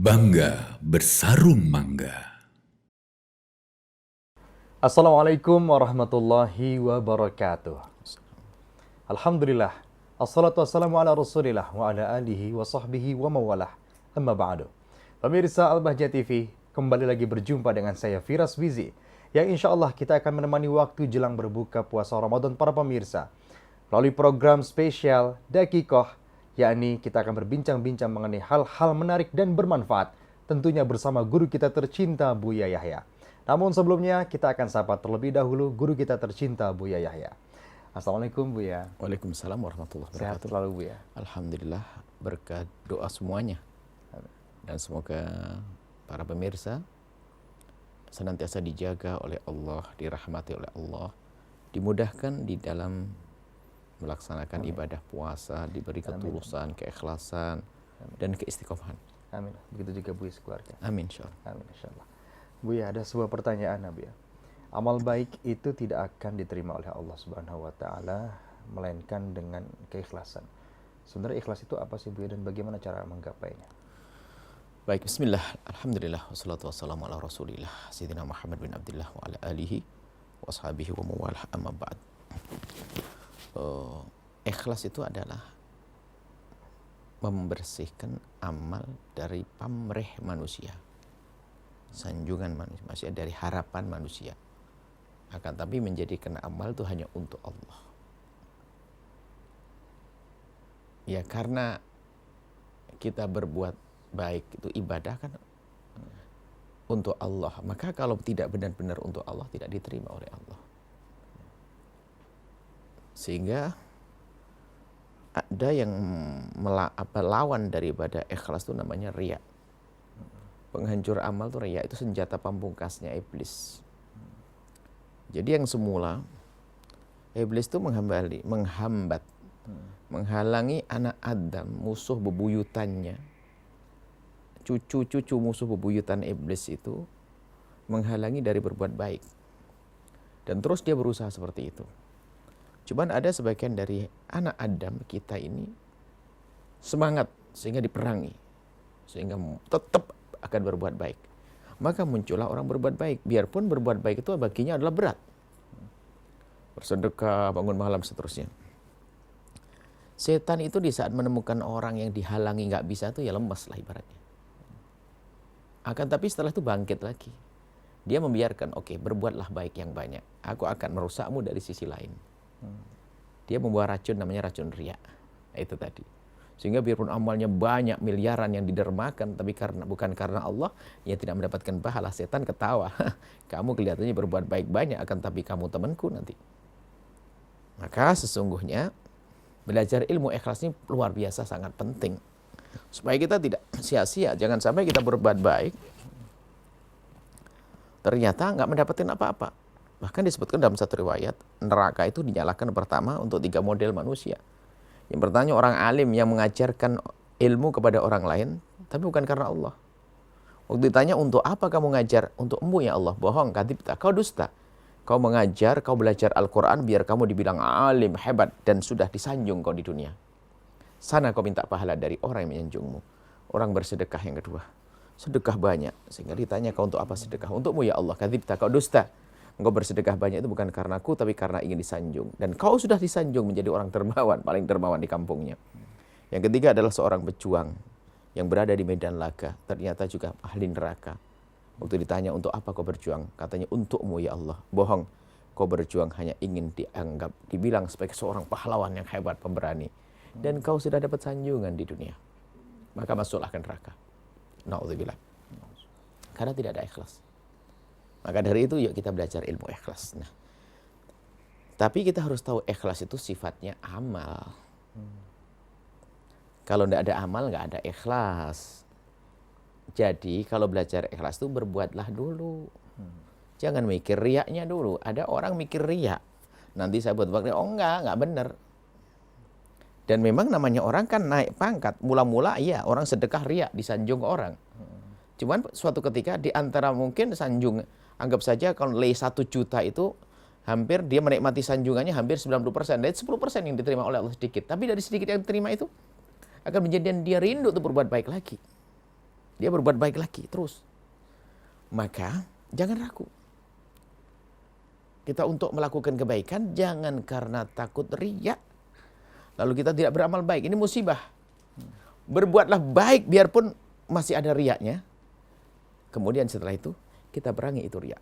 Bangga bersarung mangga. Assalamualaikum warahmatullahi wabarakatuh. Alhamdulillah. Assalatu wassalamu ala rasulillah wa ala alihi wa sahbihi wa mawalah. Amma ba'du. Pemirsa Al-Bahjah TV, kembali lagi berjumpa dengan saya Firas Wizi, yang insya Allah kita akan menemani waktu jelang berbuka puasa Ramadan para pemirsa melalui program spesial Dakikoh, yakni kita akan berbincang-bincang mengenai hal-hal menarik dan bermanfaat, tentunya bersama guru kita tercinta Buya Yahya. Namun sebelumnya kita akan sapa terlebih dahulu guru kita tercinta Buya Yahya. Assalamualaikum Buya. Waalaikumsalam warahmatullahi Sehat wabarakatuh. selalu Buya. Alhamdulillah, berkat doa semuanya. Dan semoga para pemirsa senantiasa dijaga oleh Allah, dirahmati oleh Allah, dimudahkan di dalam melaksanakan ibadah puasa, diberi ketulusan, keikhlasan, dan keistiqomahan. Amin. Begitu juga Buya sekeluarga. Amin insyaallah. Amin insyaallah. Buya, ada sebuah pertanyaan Buya. Amal baik itu tidak akan diterima oleh Allah Subhanahu wa taala melainkan dengan keikhlasan. Sebenarnya ikhlas itu apa sih Buya dan bagaimana cara menggapainya? Baik, bismillah, alhamdulillah, wassalatu wassalamu ala rasulillah, Sayyidina Muhammad bin Abdullah wa ala alihi wa ashabihi wa mawalah, amma ba'd. Ikhlas itu adalah membersihkan amal dari pamrih manusia, sanjungan manusia, dari harapan manusia. Akan tapi menjadikan amal itu hanya untuk Allah. Ya karena kita berbuat baik itu ibadah kan untuk Allah. Maka kalau tidak benar-benar untuk Allah, tidak diterima oleh Allah. Sehingga ada yang lawan daripada ikhlas itu namanya riya. Penghancur amal itu riya, itu senjata pamungkasnya iblis. Jadi yang semula iblis itu menghambat, menghalangi anak Adam, musuh bebuyutannya, cucu-cucu musuh bebuyutan iblis itu menghalangi dari berbuat baik. Dan terus dia berusaha seperti itu. Cuman ada sebagian dari anak Adam kita ini semangat sehingga diperangi, sehingga tetap akan berbuat baik. Maka muncullah orang berbuat baik, biarpun berbuat baik itu baginya adalah berat. Bersedekah, bangun malam, seterusnya. Setan itu di saat menemukan orang yang dihalangi nggak bisa itu ya lemes lah ibaratnya. Akan tapi setelah itu bangkit lagi. Dia membiarkan, oke, berbuatlah baik yang banyak. Aku akan merusakmu dari sisi lain. Dia membawa racun, namanya racun riya. Itu tadi. Sehingga biarpun amalnya banyak, miliaran yang didermakan, tapi bukan karena Allah, ia tidak mendapatkan pahala. Setan ketawa. Kamu kelihatannya berbuat baik banyak, akan tapi kamu temanku nanti. Maka sesungguhnya belajar ilmu ikhlas ini luar biasa, sangat penting. Supaya kita tidak sia-sia. Jangan sampai kita berbuat baik, ternyata nggak mendapatkan apa-apa. Bahkan disebutkan dalam satu riwayat, neraka itu dinyalakan pertama untuk 3 model manusia. Yang pertama orang alim yang mengajarkan ilmu kepada orang lain, tapi bukan karena Allah. Waktu ditanya, untuk apa kamu ngajar? Untuk Mu ya Allah. Bohong, kadzibta, kau dusta. Kau mengajar, kau belajar Al-Quran biar kamu dibilang alim, hebat, dan sudah disanjung kau di dunia. Sana kau minta pahala dari orang yang menyanjungmu. Orang bersedekah yang kedua. Sedekah banyak. Sehingga ditanya, kau untuk apa sedekah? Untukmu ya Allah, kadzibta, kau dusta. Engkau bersedekah banyak itu bukan karena aku, tapi karena ingin disanjung. Dan kau sudah disanjung menjadi orang dermawan, paling dermawan di kampungnya. Yang ketiga adalah seorang pejuang yang berada di medan laga. Ternyata juga ahli neraka. Waktu ditanya, untuk apa kau berjuang? Katanya, untukmu ya Allah. Bohong. Kau berjuang hanya ingin dianggap, dibilang sebagai seorang pahlawan yang hebat, pemberani. Dan kau sudah dapat sanjungan di dunia. Maka masuklah ke neraka. Na'udzubillah. Karena tidak ada ikhlas. Maka dari itu yuk kita belajar ilmu ikhlas. Nah, tapi kita harus tahu ikhlas itu sifatnya amal. Kalau tidak ada amal, nggak ada ikhlas. Jadi kalau belajar ikhlas itu berbuatlah dulu. Jangan mikir riaknya dulu. Ada orang mikir riak. Nanti saya buat waktu, oh enggak benar. Dan memang namanya orang kan naik pangkat. Mula-mula iya orang sedekah riak, disanjung ke orang. Cuman suatu ketika di antara mungkin sanjung, anggap saja kalau nilai 1 juta itu hampir dia menikmati sanjungannya hampir 90%. Dari 10% yang diterima oleh Allah sedikit. Tapi dari sedikit yang diterima itu akan menjadikan dia rindu untuk berbuat baik lagi. Dia berbuat baik lagi terus. Maka jangan ragu. Kita untuk melakukan kebaikan jangan karena takut riya lalu kita tidak beramal baik. Ini musibah. Berbuatlah baik biarpun masih ada riyanya. Kemudian setelah itu kita perangi itu riya.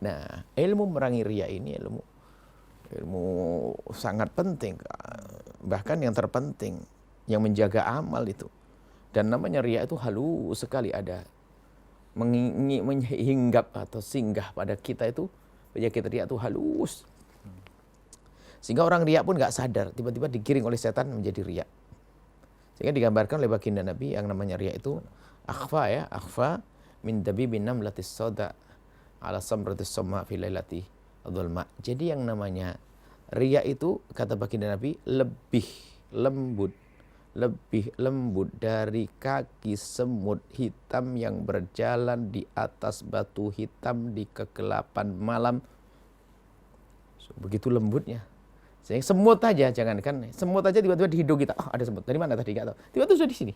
Nah, ilmu merangi riya ini ilmu sangat penting. Bahkan yang terpenting yang menjaga amal itu. Dan namanya riya itu halus sekali ada. Menghinggap atau singgah pada kita itu. Penyakit riya itu halus. Sehingga orang riya pun nggak sadar. Tiba-tiba digiring oleh setan menjadi riya. Sehingga digambarkan oleh baginda Nabi yang namanya riya itu akhfa min dabibin namlatis soda ala samratis somma fi lailati adulma. Jadi yang namanya riya itu kata baginda Nabi lebih lembut dari kaki semut hitam yang berjalan di atas batu hitam di kegelapan malam. Begitu lembutnya. Sehingga semut aja, jangankan semut aja tiba-tiba di hidung kita. Oh, ada semut. Dari mana tadi? Nggak tahu. Tiba-tiba sudah di sini.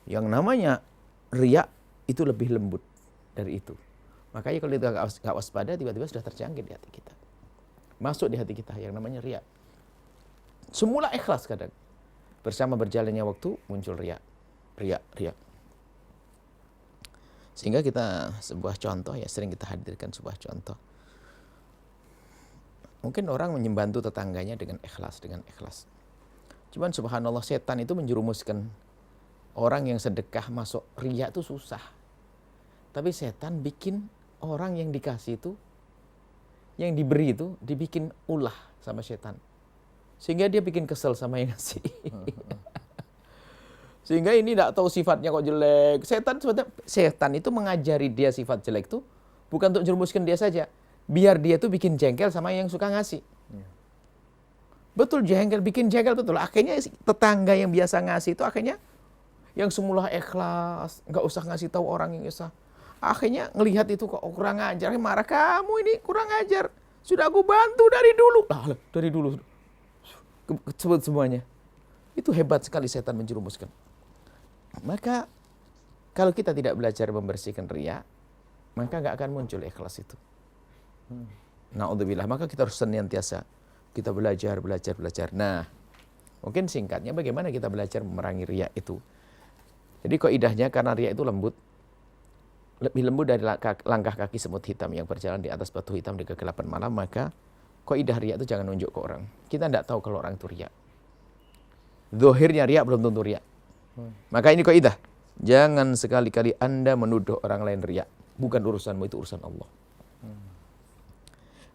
Yang namanya riya itu lebih lembut dari itu. Makanya kalau kita nggak waspada, tiba-tiba sudah terjangkit di hati kita. Masuk di hati kita yang namanya riya. Semula ikhlas kadang. Bersama berjalannya waktu muncul riya. Sehingga kita sebuah contoh ya sering kita hadirkan sebuah contoh. Mungkin orang membantu tetangganya dengan ikhlas. Cuman subhanallah setan itu menjerumuskan orang yang sedekah masuk riya itu susah. Tapi setan bikin orang yang dikasih itu, yang diberi itu dibikin ulah sama setan. Sehingga dia bikin kesel sama yang ngasih. Sehingga ini tidak tahu sifatnya kok jelek. Setan itu mengajari dia sifat jelek itu bukan untuk jerumuskan dia saja. Biar dia tuh bikin jengkel sama yang suka ngasih. Betul bikin jengkel betul. Akhirnya tetangga yang biasa ngasih itu akhirnya yang semula ikhlas, nggak usah ngasih tahu orang yang usah. Akhirnya ngelihat itu kok kurang ajar, marah kamu ini kurang ajar. Sudah aku bantu dari dulu. Dari dulu. Sebut semuanya. Itu hebat sekali setan menjerumuskan. Maka kalau kita tidak belajar membersihkan riya, maka nggak akan muncul ikhlas itu. Na'udzubillah. Maka kita harus senantiasa kita belajar. Nah, mungkin singkatnya bagaimana kita belajar memerangi riya itu. Jadi kaidahnya karena riya itu lebih lembut dari langkah kaki semut hitam yang berjalan di atas batu hitam di kegelapan malam, maka kaidah riya itu jangan nunjuk ke orang. Kita tidak tahu kalau orang itu riya. Zahirnya riya belum tentu riya. Maka ini kaidah. Jangan sekali-kali Anda menuduh orang lain riya. Bukan urusanmu, itu urusan Allah.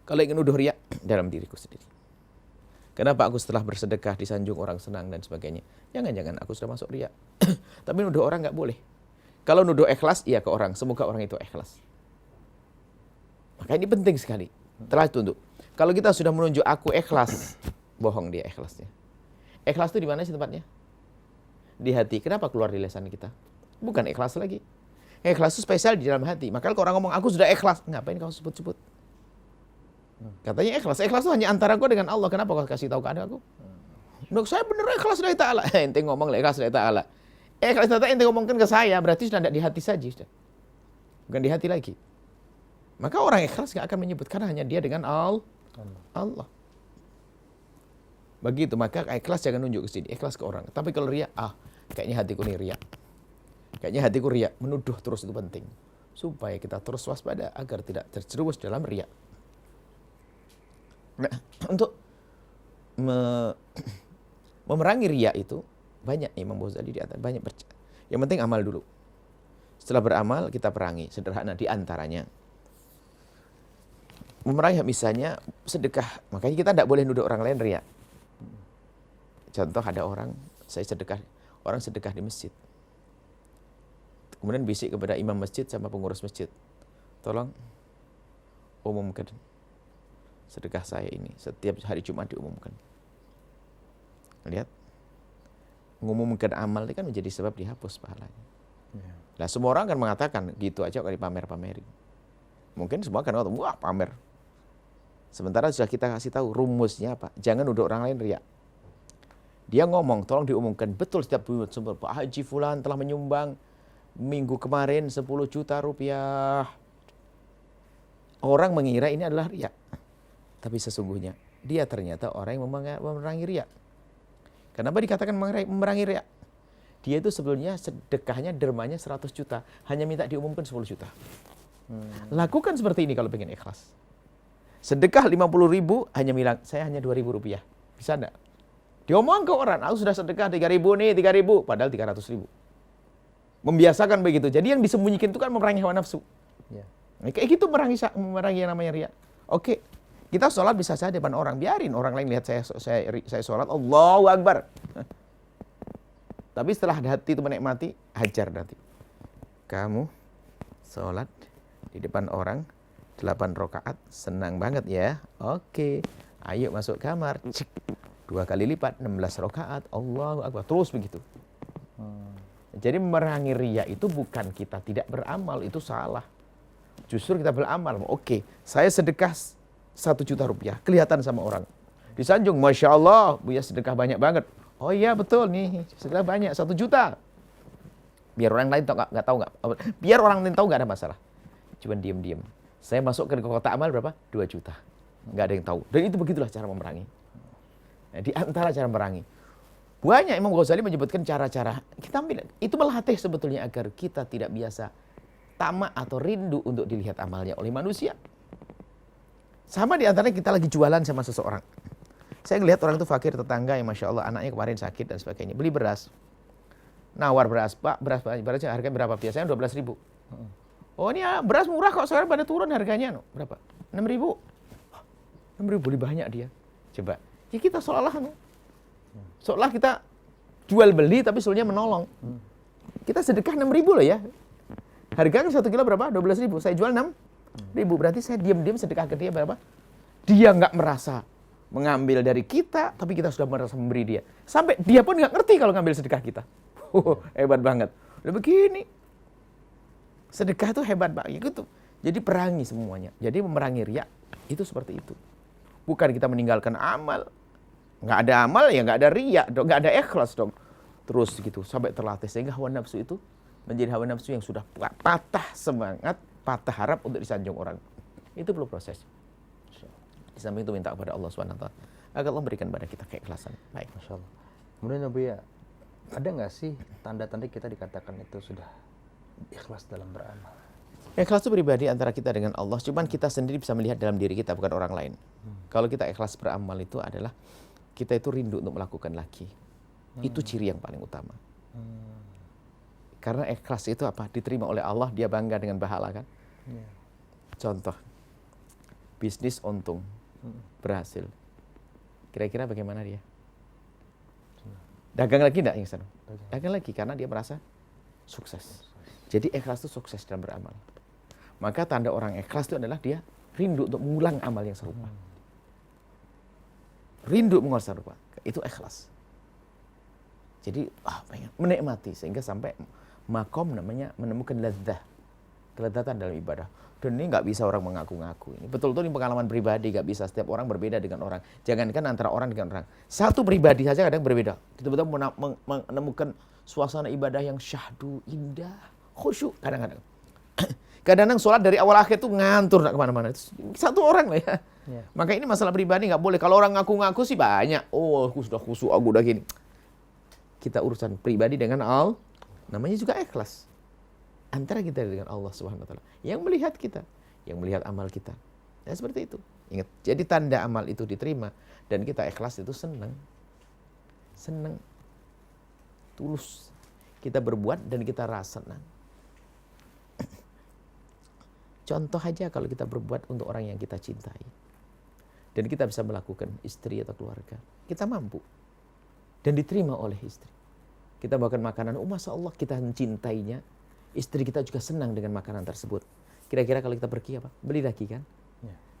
Kalau ingin nuduh riya, dalam diriku sendiri. Kenapa aku setelah bersedekah disanjung orang senang dan sebagainya? Jangan-jangan aku sudah masuk riya. Tapi nuduh orang nggak boleh. Kalau nuduh ikhlas, iya ke orang. Semoga orang itu ikhlas. Maka ini penting sekali. Telah tunduk. Kalau kita sudah menunjuk aku ikhlas, bohong dia ikhlasnya. Ikhlas itu di mana sih tempatnya? Di hati. Kenapa keluar di lisan kita? Bukan ikhlas lagi. Ikhlas itu spesial di dalam hati. Maka kalau orang ngomong aku sudah ikhlas, ngapain kau sebut-sebut? Katanya ikhlas. Ikhlas itu hanya antara kau dengan Allah. Kenapa kau kasih tahu ke aku? Menurut saya benar ikhlas dari Ta'ala. Ente ngomong ikhlas dari Ta'ala. Ikhlas dari Ta'ala ente ngomongkan ke saya, berarti sudah tidak di hati saja. Sudah. Bukan di hati lagi. Maka orang ikhlas gak akan menyebut. Karena hanya dia dengan Allah. Begitu, maka ikhlas jangan nunjuk ke sini. Ikhlas ke orang. Tapi kalau riya, kayaknya hatiku nih riya. Kayaknya hatiku riya. Menuduh terus itu penting. Supaya kita terus waspada agar tidak terjerumus dalam riya. Nah, untuk memerangi riya itu banyak Imam Ghazali di atas banyak yang penting amal dulu. Setelah beramal kita perangi. Sederhana di antaranya memerangi misalnya sedekah. Makanya kita tidak boleh nuduh orang lain riya. Contoh ada orang sedekah di masjid. Kemudian bisik kepada imam masjid sama pengurus masjid. Tolong umumkan sedekah saya ini setiap hari Jumat diumumkan. Lihat, mengumumkan amal ini kan menjadi sebab dihapus pahalanya. Nah, semua orang akan mengatakan gitu aja kalau dipamer-pamerin. Mungkin semua akan ngomong, wah pamer. Sementara sudah kita kasih tahu rumusnya apa. Jangan nuduh orang lain riya. Dia ngomong, tolong diumumkan betul setiap bulan. Pak Haji Fulan telah menyumbang Minggu kemarin 10 juta rupiah. Orang mengira ini adalah riya. Tapi sesungguhnya dia ternyata orang yang memerangi riya. Kenapa dikatakan memerangi riya? Dia itu sebetulnya sedekahnya, dermanya 100 juta. Hanya minta diumumkan 10 juta. Lakukan seperti ini kalau pengen ikhlas. Sedekah 50 ribu, hanya bilang, saya hanya 2.000 rupiah. Bisa enggak? Diomong ke orang, aku sudah sedekah 3.000 nih, 3.000. Padahal 300 ribu. Membiasakan begitu. Jadi yang disembunyikan itu kan memerangi hawa nafsu. Ya. Kayak gitu memerangi yang namanya riya. Oke, kita sholat bisa saja depan orang. Biarin orang lain lihat saya sholat, Allahu Akbar. Tapi setelah hati itu menikmati, hajar nanti. Kamu sholat di depan orang 8 rakaat, senang banget ya. Oke, ayo masuk kamar. Cek. 2 kali lipat 16 rakaat. Allahu Akbar. Terus begitu. Jadi memerangi riya itu bukan kita tidak beramal, itu salah. Justru kita beramal. Oke, saya sedekah 1 juta rupiah. Kelihatan sama orang. Disanjung, Masya Allah, Buya sedekah banyak banget. Oh iya betul nih, sedekah banyak, 1 juta. Biar orang lain nggak tahu nggak. Biar orang lain tahu nggak ada masalah. Cuman diam-diam. Saya masuk ke kotak amal berapa? 2 juta. Nggak ada yang tahu. Dan itu begitulah cara memerangi. Nah, di antara cara memerangi. Banyak Imam Ghazali menyebutkan cara-cara. Kita ambil. Itu melatih sebetulnya agar kita tidak biasa tamak atau rindu untuk dilihat amalnya oleh manusia. Sama di antaranya kita lagi jualan sama seseorang. Saya ngelihat orang itu fakir, tetangga yang Masya Allah anaknya kemarin sakit dan sebagainya. Beli beras. Nawar beras, Pak, berasnya harganya berapa? Biasanya 12 ribu. Oh ini ya, beras murah kok, sekarang pada turun harganya. No. Berapa? 6 ribu. 6 ribu, beli banyak dia. Coba. Ya kita seolah kita jual beli tapi sebenarnya menolong. Kita sedekah 6 ribu loh ya. Harganya 1 kilo berapa? 12 ribu. Saya jual 6 ribu. Berarti saya diam-diam sedekah ke dia berapa? Dia nggak merasa mengambil dari kita, tapi kita sudah merasa memberi dia. Sampai dia pun nggak ngerti kalau ngambil sedekah kita. Hebat banget. Udah begini. Sedekah itu hebat banget. Gitu. Jadi perangi semuanya. Jadi memerangi riya itu seperti itu. Bukan kita meninggalkan amal. Nggak ada amal ya nggak ada riya dong, nggak ada ikhlas dong. Terus gitu sampai terlatih sehingga hawa nafsu itu menjadi hawa nafsu yang sudah patah semangat, patah harap untuk disanjung orang. Itu perlu proses. Di samping itu minta kepada Allah SWT agar Allah berikan pada kita keikhlasan. Baik. Masya Allah. Kemudian Abu ya, ada nggak sih tanda-tanda kita dikatakan itu sudah ikhlas dalam beramal? Ikhlas itu pribadi antara kita dengan Allah. Cuman kita sendiri bisa melihat dalam diri kita, bukan orang lain. Kalau kita ikhlas beramal itu adalah kita itu rindu untuk melakukan lagi. Itu ciri yang paling utama. Karena ikhlas itu apa? Diterima oleh Allah, dia bangga dengan pahala kan? Contoh, bisnis untung, berhasil. Kira-kira bagaimana dia? Dagang lagi enggak yang sana? Dagang lagi karena dia merasa sukses. Jadi ikhlas itu sukses dalam beramal. Maka tanda orang ikhlas itu adalah dia rindu untuk mengulang amal yang serupa. Rindu mengulang serupa. Itu ikhlas. Jadi pengen menikmati sehingga sampai makom namanya menemukan lezat, kelezatan dalam ibadah. Dan ini nggak bisa orang mengaku-ngaku. Ini betul-betul ini pengalaman pribadi, nggak bisa setiap orang berbeda dengan orang. Jangankan antara orang dengan orang. Satu pribadi saja kadang berbeda. Kita betul menemukan suasana ibadah yang syahdu, indah, khusyuk kadang-kadang. Kadang-kadang sholat dari awal akhir tuh ngantur nggak kemana-mana. Satu orang lah ya. Maka ini masalah pribadi nggak boleh. Kalau orang ngaku-ngaku sih banyak. Oh, aku sudah khusyuk, aku udah gini. Kita urusan pribadi dengan Allah, namanya juga ikhlas. Antara kita dengan Allah Subhanahu wa taala yang melihat kita, yang melihat amal kita. Ya seperti itu. Ingat, jadi tanda amal itu diterima dan kita ikhlas itu senang. Senang. Tulus. Kita berbuat dan kita rasa senang. Contoh aja kalau kita berbuat untuk orang yang kita cintai. Dan kita bisa melakukan istri atau keluarga. Kita mampu. Dan diterima oleh istri. Kita makan makanan, Masya Allah kita mencintainya. Istri kita juga senang dengan makanan tersebut. Kira-kira kalau kita pergi apa? Beli lagi kan?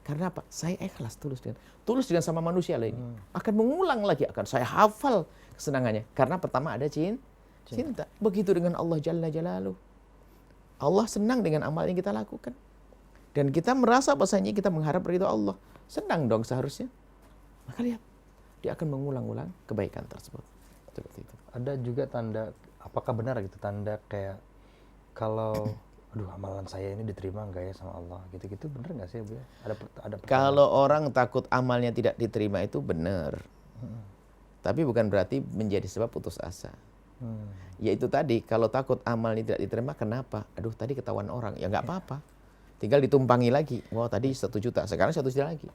Karena apa? Saya ikhlas tulus dengan sama manusia lah ini. Akan mengulang lagi, akan saya hafal kesenangannya. Karena pertama ada cinta. Begitu dengan Allah Jalla Jalaluh. Allah senang dengan amal yang kita lakukan. Dan kita merasa bahasanya kita mengharap ridho Allah. Senang dong seharusnya. Maka lihat, dia akan mengulang-ulang kebaikan tersebut. Seperti itu. Ada juga tanda, apakah benar gitu, tanda kayak kalau aduh amalan saya ini diterima nggak ya sama Allah, gitu-gitu bener nggak sih Bu ya? Ada Kalau orang takut amalnya tidak diterima itu benar. Tapi bukan berarti menjadi sebab putus asa. Yaitu tadi, kalau takut amalnya tidak diterima, kenapa? Aduh, tadi ketahuan orang. Ya nggak apa-apa. Tinggal ditumpangi lagi. Wah, tadi 1 juta, sekarang 1 juta lagi.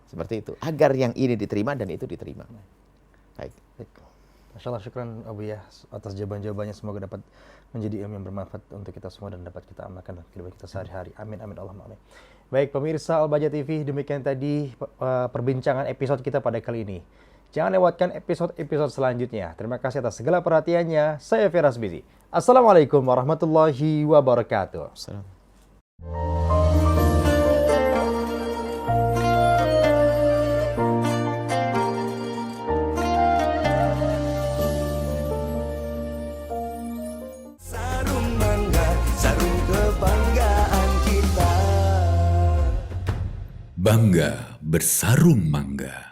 Seperti itu. Agar yang ini diterima dan itu diterima. Baik. Masya Allah, syukran Abu ya atas jawaban-jawabannya. Semoga dapat menjadi ilmu yang bermanfaat untuk kita semua dan dapat kita amalkan dalam kehidupan kita sehari-hari. Amin, amin, Allahumma amin. Baik pemirsa Al-Bahjah TV, demikian tadi perbincangan episode kita pada kali ini. Jangan lewatkan episode-episode selanjutnya. Terima kasih atas segala perhatiannya. Saya Firas Bizi. Assalamualaikum warahmatullahi wabarakatuh. Salam. Sarung mangga, sarung kebanggaan kita. Bangga bersarung mangga.